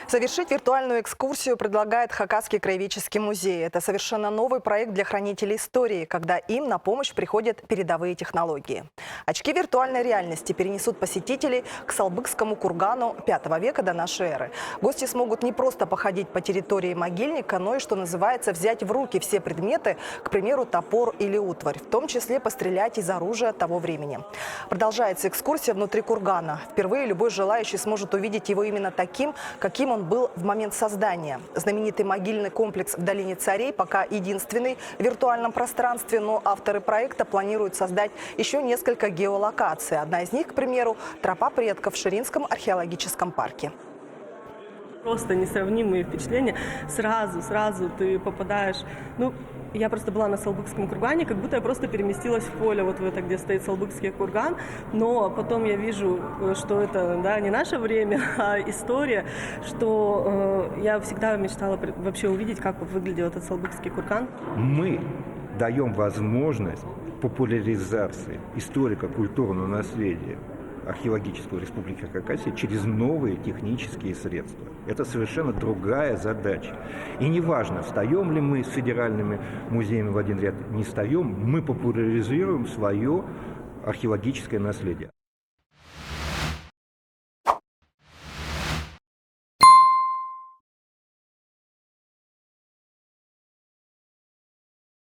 Совершить виртуальную экскурсию предлагает Хакасский краеведческий музей. Это совершенно новый проект для хранителей истории, когда им на помощь приходят передовые технологии. Очки виртуальной реальности перенесут посетителей к Салбыкскому кургану V века до нашей эры. Гости смогут не просто походить по территории могильника, но и, что называется, взять в руки все предметы, к примеру, топор или утварь, в том числе пострелять из оружия того времени. Продолжается экскурсия внутри кургана. Впервые любой желающий сможет увидеть его именно таким, каким он был в момент создания. Знаменитый могильный комплекс в долине Царей пока единственный в виртуальном пространстве, но авторы проекта планируют создать еще несколько геолокаций. Одна из них, к примеру, тропа предков в Ширинском археологическом парке. Просто несравнимые впечатления. Сразу ты попадаешь. Я просто была на Салбыкском кургане, как будто я просто переместилась в поле, вот в это, где стоит Салбыкский курган. Но потом я вижу, что это не наше время, а история, что я всегда мечтала вообще увидеть, как выглядел этот Салбыкский курган. Мы даем возможность популяризации историко-культурного наследия археологической республики Хакасия через новые технические средства. Это совершенно другая задача. И неважно, встаем ли мы с федеральными музеями в один ряд, не встаем, мы популяризируем свое археологическое наследие.